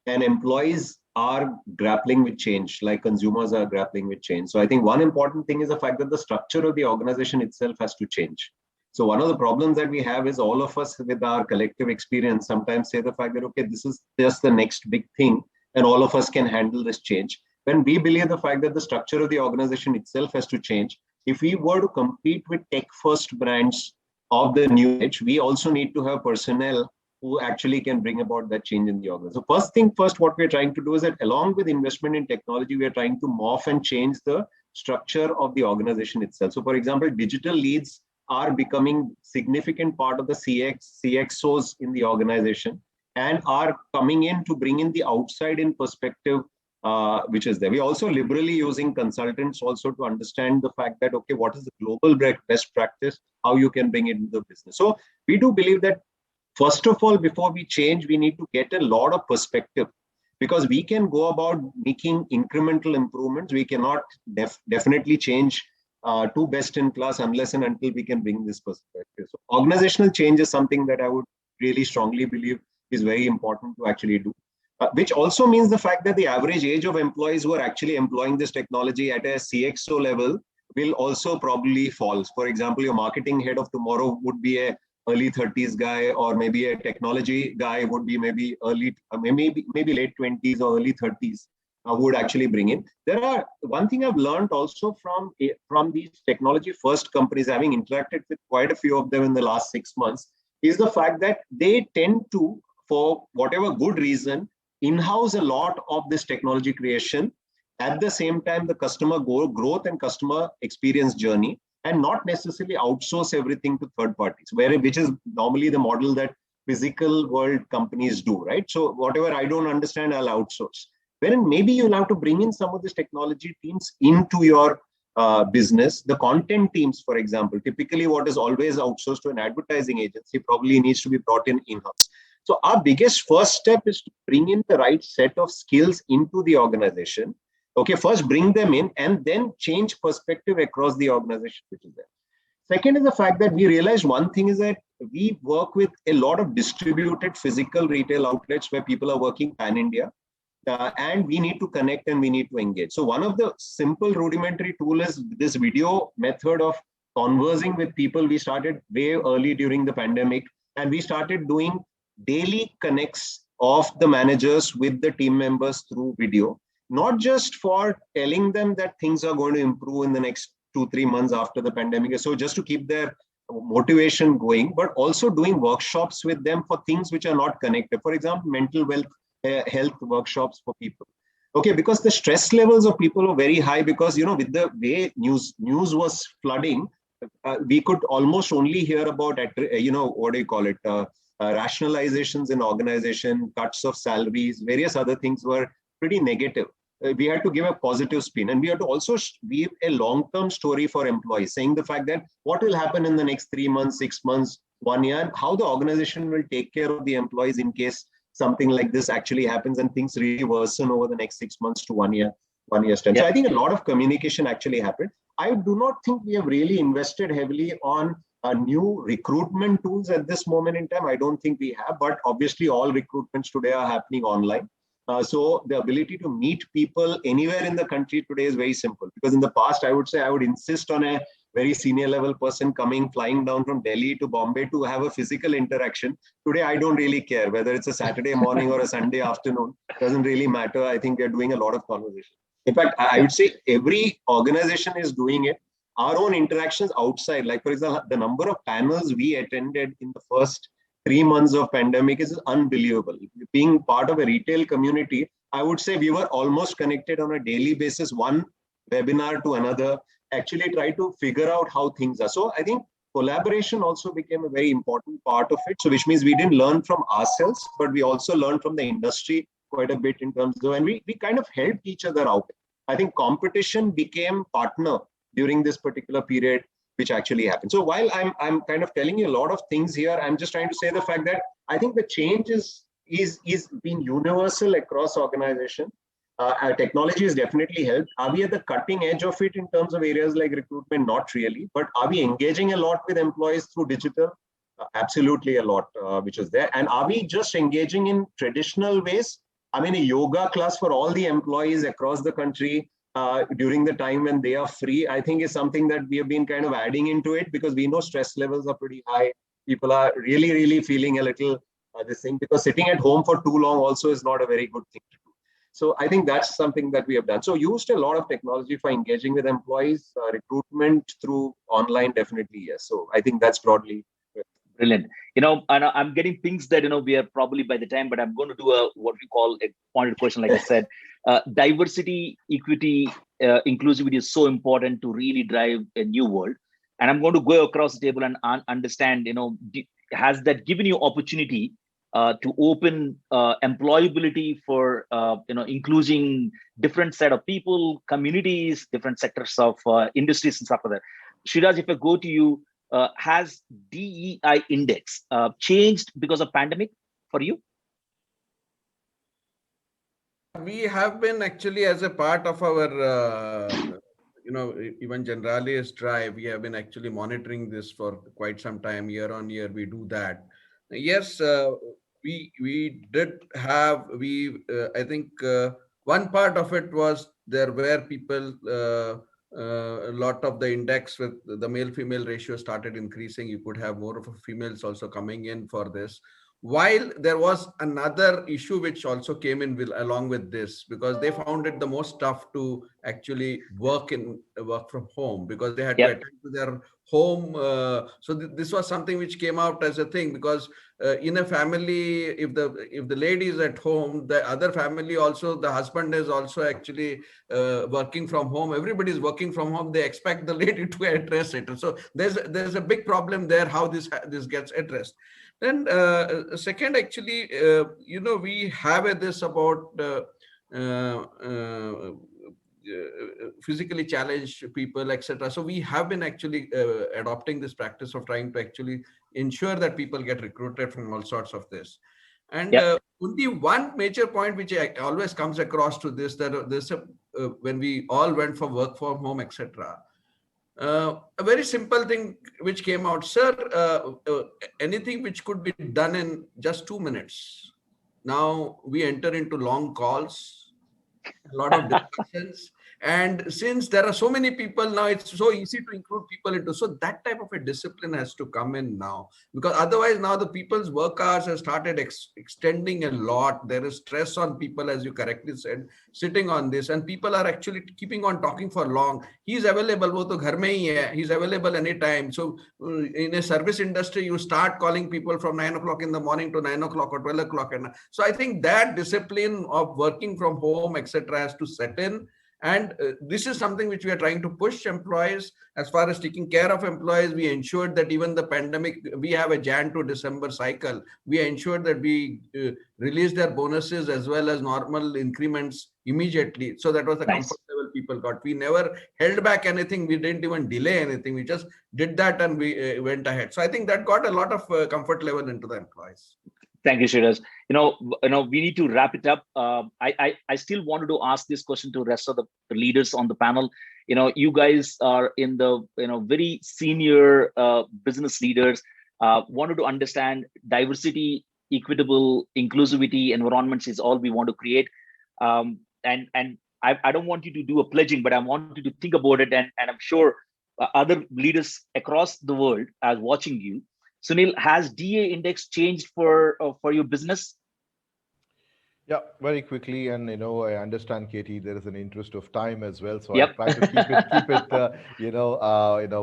and employees are grappling with change, like consumers are grappling with change. So I think one important thing is the fact that the structure of the organization itself has to change. So one of the problems that we have is all of us with our collective experience sometimes say the fact that, okay, this is just the next big thing and all of us can handle this change. When we believe the fact that the structure of the organization itself has to change, if we were to compete with tech-first brands of the new age, we also need to have personnel who actually can bring about that change in the organization. So first thing first, what we're trying to do is that along with investment in technology, we are trying to morph and change the structure of the organization itself. So for example, digital leads are becoming significant part of the CXOs in the organization and are coming in to bring in the outside in perspective, which is there. We're also liberally using consultants also to understand the fact that, okay, what is the global best practice, how you can bring it into the business. So we do believe that first of all, before we change, we need to get a lot of perspective, because we can go about making incremental improvements. We cannot definitely change to best in class unless and until we can bring this perspective. So organizational change is something that I would really strongly believe is very important to actually do. Which also means the fact that the average age of employees who are actually employing this technology at a CXO level will also probably fall. For example, your marketing head of tomorrow would be a early 30s guy, or maybe a technology guy would be maybe maybe late 20s or early 30s would actually bring in. One thing I've learned also from these technology first companies, having interacted with quite a few of them in the last 6 months, is the fact that they tend to, for whatever good reason, in-house a lot of this technology creation, at the same time the customer growth and customer experience journey, and not necessarily outsource everything to third parties, which is normally the model that physical world companies do, right? So whatever I don't understand, I'll outsource. Wherein maybe you'll have to bring in some of these technology teams into your business. The content teams, for example, typically what is always outsourced to an advertising agency probably needs to be brought in-house. So our biggest first step is to bring in the right set of skills into the organization. Okay, first bring them in and then change perspective across the organization, which is there. Second is the fact that we realized one thing is that we work with a lot of distributed physical retail outlets where people are working pan-India, and we need to connect and we need to engage. So one of the simple rudimentary tool is this video method of conversing with people. We started way early during the pandemic, and we started doing daily connects of the managers with the team members through video, not just for telling them that things are going to improve in the next 2-3 months after the pandemic, so just to keep their motivation going, but also doing workshops with them for things which are not connected. For example, mental health workshops for people. Okay, because the stress levels of people are very high, because with the way news was flooding, we could almost only hear about rationalizations in organization, cuts of salaries, various other things were pretty negative. We had to give a positive spin, and we had to also give a long-term story for employees, saying the fact that what will happen in the next 3 months, 6 months, 1 year, and how the organization will take care of the employees in case something like this actually happens and things really worsen over the next 6 months to 1 year, 1 year's time. Yeah. So I think a lot of communication actually happened. I do not think we have really invested heavily on new recruitment tools at this moment in time. I don't think we have, but obviously all recruitments today are happening online. So the ability to meet people anywhere in the country today is very simple, because in the past, I would insist on a very senior level person flying down from Delhi to Bombay to have a physical interaction. Today, I don't really care whether it's a Saturday morning or a Sunday afternoon. Doesn't really matter. I think we're doing a lot of conversation. In fact, I would say every organization is doing it. Our own interactions outside, like for example, the number of panels we attended in the first 3 months of pandemic is unbelievable. Being part of a retail community, I would say we were almost connected on a daily basis, one webinar to another, actually try to figure out how things are. So I think collaboration also became a very important part of it. So which means we didn't learn from ourselves, but we also learned from the industry quite a bit in terms of, and we kind of helped each other out. I think competition became partner during this particular period, which actually happened. So while I'm kind of telling you a lot of things here, I'm just trying to say the fact that I think the change is being universal across organization. Our technology has definitely helped. Are we at the cutting edge of it in terms of areas like recruitment? Not really. But are we engaging a lot with employees through digital? Absolutely a lot, which is there. And are we just engaging in traditional ways? I mean, a yoga class for all the employees across the country during the time when they are free, I think is something that we have been kind of adding into it, because we know stress levels are pretty high. People are really, really feeling a little this thing, because sitting at home for too long also is not a very good thing to do. So I think that's something that we have done. So used a lot of technology for engaging with employees, recruitment through online, definitely, yes. So I think that's broadly. Brilliant. And I'm getting things that, we are probably by the time, but I'm going to do what we call a pointed question, like I said. Diversity, equity, inclusivity is so important to really drive a new world. And I'm going to go across the table and understand, has that given you opportunity to open employability for, including different set of people, communities, different sectors of industries and stuff like that. Shiraj, if I go to you, has DEI index changed because of pandemic for you? We have been actually, as a part of our, even generalist drive, we have been actually monitoring this for quite some time. Year on year, we do that. Yes, we did have, I think one part of it was there were people, a lot of the index with the male-female ratio started increasing. You could have more of females also coming in for this. While there was another issue which also came in along with this, because they found it the most tough to actually work from home, because they had to attend to their home. So this was something which came out as a thing, because in a family, if the lady is at home, the other family also, the husband is also actually working from home. Everybody is working from home. They expect the lady to address it. So there's a big problem there, how this gets addressed. Then second, actually, we have this about physically challenged people, etc. So we have been actually adopting this practice of trying to actually ensure that people get recruited from all sorts of this. And only one major point which always comes across to this, that there's when we all went for work from home, etc. A very simple thing which came out, sir, anything which could be done in just 2 minutes. Now we enter into long calls, a lot of discussions. And since there are so many people now, it's so easy to include people into. So that type of a discipline has to come in now, because otherwise now the people's work hours have started extending a lot. There is stress on people, as you correctly said, sitting on this, and people are actually keeping on talking for long. He's available, wo to ghar mein hi hai. He's available anytime. So in a service industry, you start calling people from 9 o'clock in the morning to 9 o'clock or 12 o'clock. So I think that discipline of working from home, etc., has to set in. And this is something which we are trying to push employees. As far as taking care of employees, we ensured that even the pandemic, we have a Jan to December cycle. We ensured that we release their bonuses as well as normal increments immediately. So that was the comfort level people got. We never held back anything. We didn't even delay anything. We just did that and we went ahead. So I think that got a lot of comfort level into the employees. Thank you, Shiraj. We need to wrap it up. I still wanted to ask this question to the rest of the leaders on the panel. You guys are in the very senior business leaders. Wanted to understand diversity, equitable, inclusivity, environments is all we want to create. And I don't want you to do a pledging, but I want you to think about it. And I'm sure other leaders across the world are watching you. Sunil, has DA index changed for your business? Yeah, very quickly, and I understand, Katie, there is an interest of time as well, so I'll Yep. try to keep it,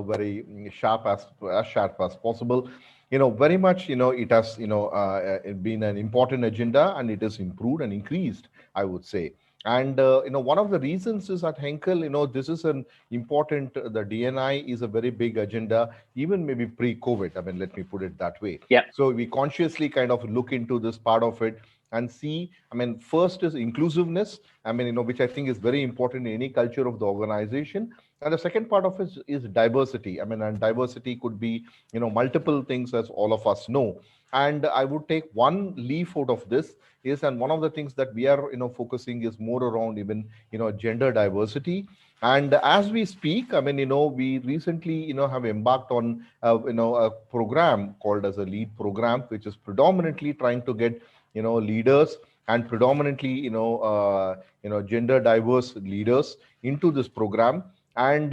very sharp as sharp as possible. Very much, it has, it been an important agenda, and it has improved and increased, I would say. And one of the reasons is at Henkel, this is an important. The DNI is a very big agenda, even maybe pre-COVID. I mean, let me put it that way. Yeah. So we consciously kind of look into this part of it and see. I mean, first is inclusiveness. I mean, which I think is very important in any culture of the organization. And the second part of it is diversity. I mean, and diversity could be, multiple things, as all of us know. And I would take one leaf out of this is, and one of the things that we are, focusing is more around even, gender diversity. And as we speak, I mean, we recently, have embarked on, a program called as a LEAD program, which is predominantly trying to get, leaders and predominantly, gender diverse leaders into this program, and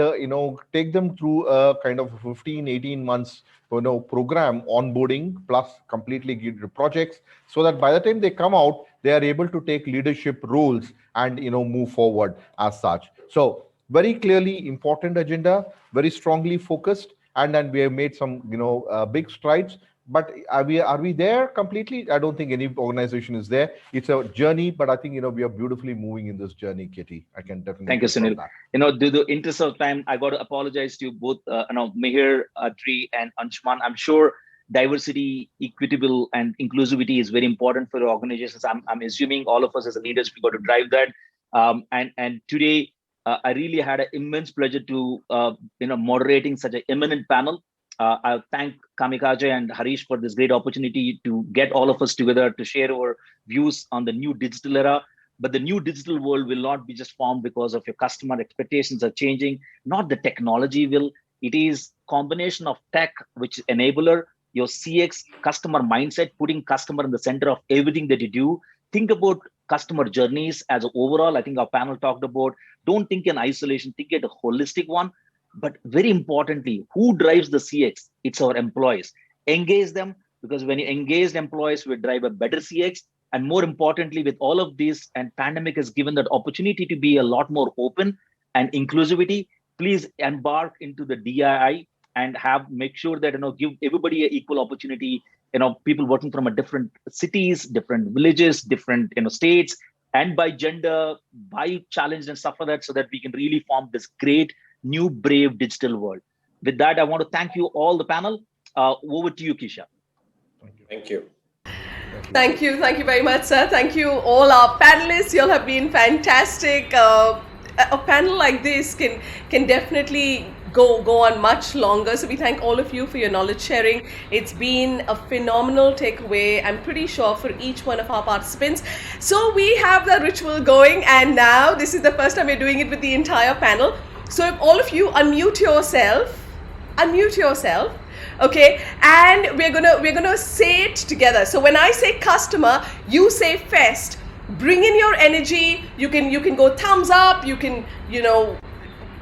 take them through a kind of 15-18 months program, onboarding plus completely geared projects, so that by the time they come out, they are able to take leadership roles and move forward as such. So very clearly important agenda, very strongly focused, and then we have made some big strides. But are we there completely? I don't think any organization is there. It's a journey, but I think we are beautifully moving in this journey, Kitty. I can definitely thank you, confirm Sunil. that. Due to the interest of time, I got to apologize to both, Mihir, Tri, and Anshuman. I'm sure diversity, equitable, and inclusivity is very important for organizations. I'm assuming all of us as leaders, we got to drive that. And today, I really had an immense pleasure to, moderating such an eminent panel. I'll thank Kamikaze and Harish for this great opportunity to get all of us together to share our views on the new digital era. But the new digital world will not be just formed because of your customer expectations are changing. Not the technology will. It is combination of tech, which is enabler, your CX customer mindset, putting customer in the center of everything that you do. Think about customer journeys as overall. I think our panel talked about, don't think in isolation, think at a holistic one. But very importantly, who drives the CX? It's our employees. Engage them, because when you engage employees, we drive a better CX. And more importantly, with all of this, and pandemic has given that opportunity to be a lot more open and inclusivity. Please embark into the DII and make sure that give everybody an equal opportunity. People working from a different cities, different villages, different states, and by gender, by challenge and stuff like that, so that we can really form this great new brave digital world. With that, I want to thank you all, the panel. Over to you, Kisha. Thank you. Thank you very much, sir. Thank you all our panelists. You all have been fantastic. A panel like this can definitely go on much longer. So we thank all of you for your knowledge sharing. It's been a phenomenal takeaway, I'm pretty sure, for each one of our participants. So we have the ritual going, and now this is the first time we're doing it with the entire panel. So if all of you unmute yourself, okay, and we're gonna say it together. So when I say customer, you say FEST. Bring in your energy. You can go thumbs up. You can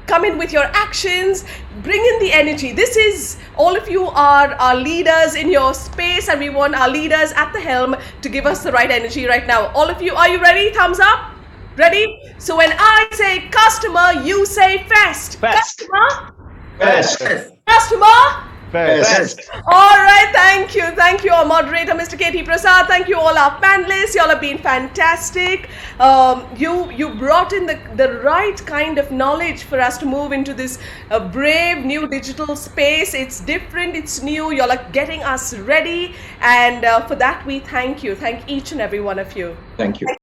come in with your actions. Bring in the energy. This is, all of you are our leaders in your space, and we want our leaders at the helm to give us the right energy right now. All of you, are you ready? Thumbs up. Ready? So when I say customer, you say FEST. Customer? Best. Customer? Best. All right, thank you, our moderator, Mr. K.T. Prasad. Thank you, all our panelists. You all have been fantastic. You brought in the right kind of knowledge for us to move into this brave new digital space. It's different, it's new. You all are getting us ready, and for that we thank you. Thank each and every one of you. Thank you.